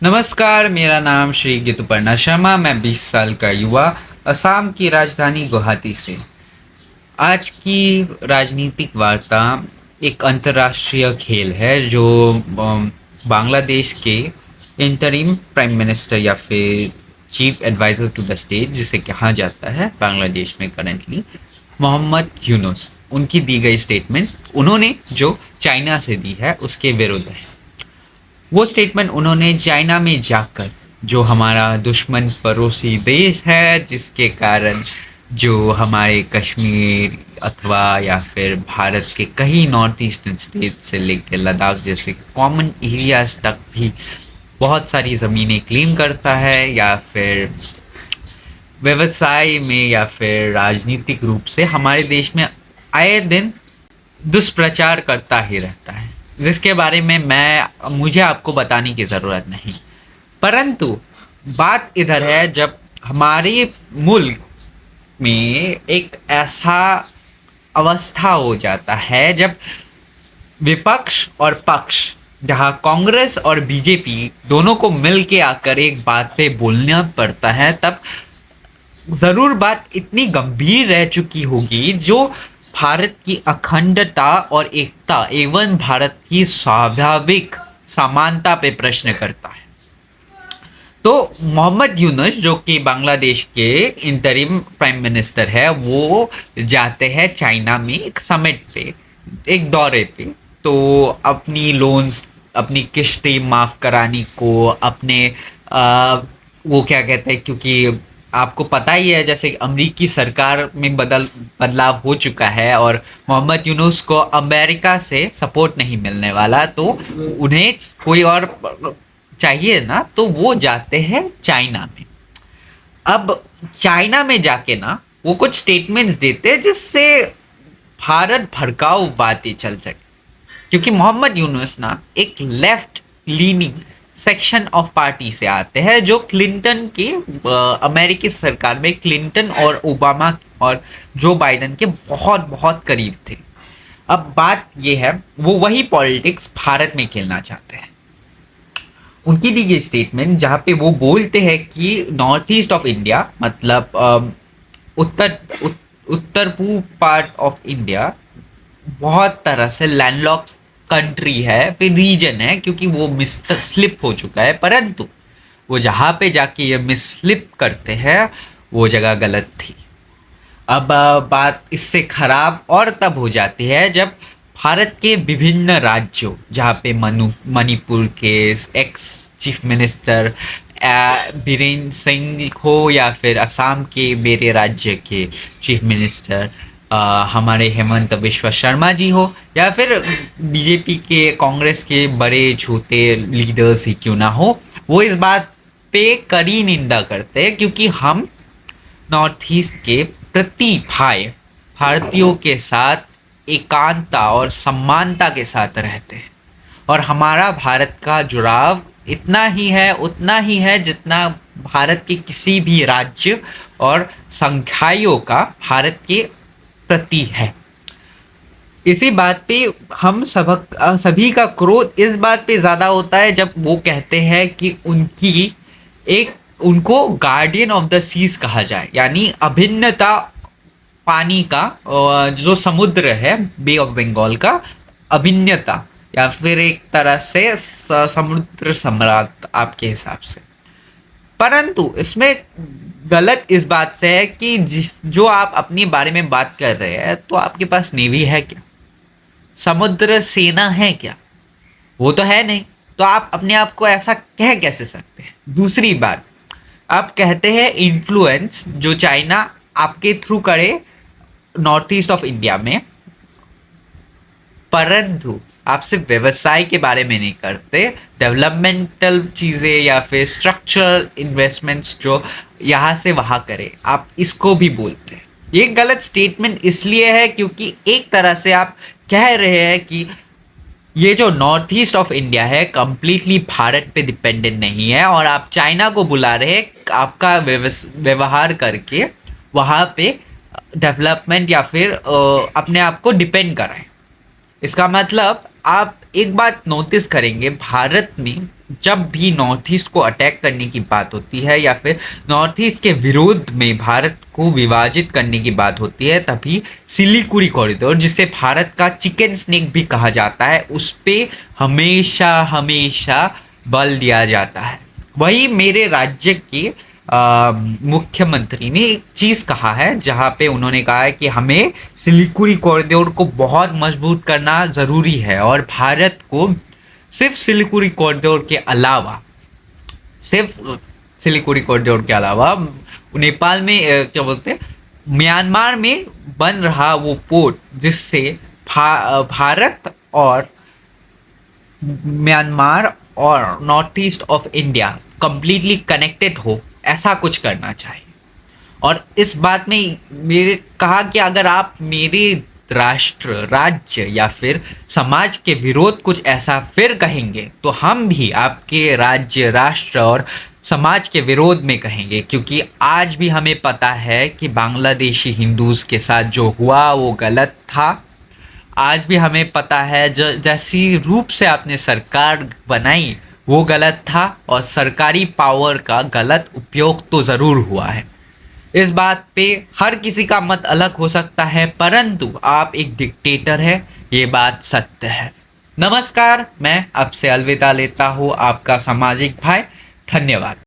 नमस्कार, मेरा नाम श्री गितुपर्णा शर्मा। मैं 20 साल का युवा असम की राजधानी गुवाहाटी से। आज की राजनीतिक वार्ता एक अंतर्राष्ट्रीय खेल है जो बांग्लादेश के इंटरिम प्राइम मिनिस्टर या फिर chief adviser to the state जिसे कहा जाता है बांग्लादेश में करंटली, मोहम्मद यूनुस, उनकी दी गई स्टेटमेंट उन्होंने जो चाइना से दी है उसके विरुद्ध है। वो स्टेटमेंट उन्होंने चाइना में जाकर, जो हमारा दुश्मन पड़ोसी देश है, जिसके कारण जो हमारे कश्मीर अथवा या फिर भारत के कई नॉर्थ ईस्टर्न स्टेट से लेकर लद्दाख जैसे कॉमन एरियाज तक भी बहुत सारी ज़मीनें क्लेम करता है, या फिर व्यवसाय में या फिर राजनीतिक रूप से हमारे देश में आए दिन दुष्प्रचार करता ही रहता है, जिसके बारे में मुझे आपको बताने की ज़रूरत नहीं। परंतु बात इधर है, जब हमारे मुल्क में एक ऐसा अवस्था हो जाता है जब विपक्ष और पक्ष, जहाँ कांग्रेस और बीजेपी दोनों को मिल के आकर एक बात पे बोलना पड़ता है, तब ज़रूर बात इतनी गंभीर रह चुकी होगी जो भारत की अखंडता और एकता एवं भारत की स्वाभाविक समानता पे प्रश्न करता है। तो मोहम्मद यूनुस, जो कि बांग्लादेश के इंटरिम प्राइम मिनिस्टर है, वो जाते हैं चाइना में एक समिट पे, एक दौरे पे। तो अपनी लोन्स, अपनी किश्तें माफ़ कराने को, अपने वो क्या कहते हैं, क्योंकि आपको पता ही है जैसे अमेरिकी सरकार में बदलाव हो चुका है और मोहम्मद यूनुस को अमेरिका से सपोर्ट नहीं मिलने वाला, तो उन्हें कोई और चाहिए ना, तो वो जाते हैं चाइना में। अब चाइना में जाके ना वो कुछ स्टेटमेंट्स देते हैं जिससे भारत भड़काऊ बातें चल सके, क्योंकि मोहम्मद यूनुस ना एक left leaning section of party से आते हैं जो क्लिंटन के अमेरिकी सरकार में क्लिंटन और ओबामा और जो बाइडन के बहुत बहुत करीब थे। अब बात ये है, वो वही पॉलिटिक्स भारत में खेलना चाहते हैं। उनकी दी गई स्टेटमेंट जहाँ पे वो बोलते हैं कि नॉर्थ ईस्ट ऑफ इंडिया, मतलब उत्तर पूर्व पार्ट ऑफ इंडिया बहुत तरह से लैंडलॉक कंट्री है, फिर रीजन है, क्योंकि वो मिसस्लिप हो चुका है। परंतु वो जहाँ पे जाके ये मिसस्लिप करते हैं वो जगह गलत थी। अब बात इससे खराब और तब हो जाती है जब भारत के विभिन्न राज्यों, जहाँ पे मणिपुर के ex chief minister Birendra Singh हो, या फिर असम के मेरे राज्य के चीफ मिनिस्टर हमारे हेमंत बिश्व शर्मा जी हो, या फिर बीजेपी के कांग्रेस के बड़े छोटे लीडर्स ही क्यों ना हो, वो इस बात पे कड़ी निंदा करते हैं, क्योंकि हम नॉर्थ ईस्ट के प्रति भाई भारतीयों के साथ एकांतता और समानता के साथ रहते हैं, और हमारा भारत का जुड़ाव इतना ही है जितना भारत के किसी भी राज्य और संख्याओं का भारत के प्रति है। इसी बात पे हम सभी का क्रोध इस बात पे ज़्यादा होता है जब वो कहते हैं कि उनको गार्डियन ऑफ द सीज कहा जाए, यानी अभिन्नता पानी का, जो समुद्र है बे ऑफ बंगाल का, अभिन्नता, या फिर एक तरह से समुद्र सम्राट आपके हिसाब से। परंतु इसमें गलत इस बात से है कि जो आप अपने बारे में बात कर रहे हैं, तो आपके पास नेवी है क्या? समुद्र सेना है क्या? वो तो है नहीं, तो आप अपने आप को ऐसा कह कैसे सकते हैं? दूसरी बात, आप कहते हैं इन्फ्लुएंस जो चाइना आपके थ्रू करे नॉर्थ ईस्ट ऑफ इंडिया में, परंतु आप सिर्फ व्यवसाय के बारे में नहीं करते, डेवलपमेंटल चीज़ें या फिर स्ट्रक्चरल इन्वेस्टमेंट्स जो यहाँ से वहाँ करे, आप इसको भी बोलते हैं। ये गलत स्टेटमेंट इसलिए है क्योंकि एक तरह से आप कह रहे हैं कि ये जो नॉर्थ ईस्ट ऑफ इंडिया है कंप्लीटली भारत पे डिपेंडेंट नहीं है, और आप चाइना को बुला रहे हैं आपका व्यवहार करके वहाँ पे डेवलपमेंट या फिर अपने आप को डिपेंड कराएं। इसका मतलब आप एक बात नोटिस करेंगे, भारत में जब भी नॉर्थ ईस्ट को अटैक करने की बात होती है या फिर नॉर्थ ईस्ट के विरोध में भारत को विभाजित करने की बात होती है, तभी सिलीगुड़ी कॉरिडोर, जिसे भारत का चिकन स्नेक भी कहा जाता है, उस पे हमेशा हमेशा बल दिया जाता है। वही मेरे राज्य के मुख्यमंत्री ने एक चीज कहा है, जहां पे उन्होंने कहा है कि हमें सिलीगुड़ी कॉरिडोर को बहुत मजबूत करना जरूरी है और भारत को सिर्फ सिलीगुड़ी कॉरिडोर के अलावा सिर्फ सिलीगुड़ी कॉरिडोर के अलावा नेपाल में क्या बोलते हैं, म्यांमार में बन रहा वो पोर्ट, जिससे भारत और म्यांमार और north east of India completely connected हो, ऐसा कुछ करना चाहिए। और इस बात में मेरे कहा कि अगर आप मेरे राष्ट्र, राज्य या फिर समाज के विरोध कुछ ऐसा फिर कहेंगे, तो हम भी आपके राज्य, राष्ट्र और समाज के विरोध में कहेंगे, क्योंकि आज भी हमें पता है कि बांग्लादेशी हिंदूज के साथ जो हुआ वो गलत था। आज भी हमें पता है जो जैसी रूप से आपने सरकार बनाई वो गलत था और सरकारी पावर का गलत उपयोग तो ज़रूर हुआ है। इस बात पे हर किसी का मत अलग हो सकता है, परंतु आप एक डिक्टेटर है, ये बात सत्य है। नमस्कार, मैं अब से अलविदा लेता हूँ, आपका सामाजिक भाई। धन्यवाद।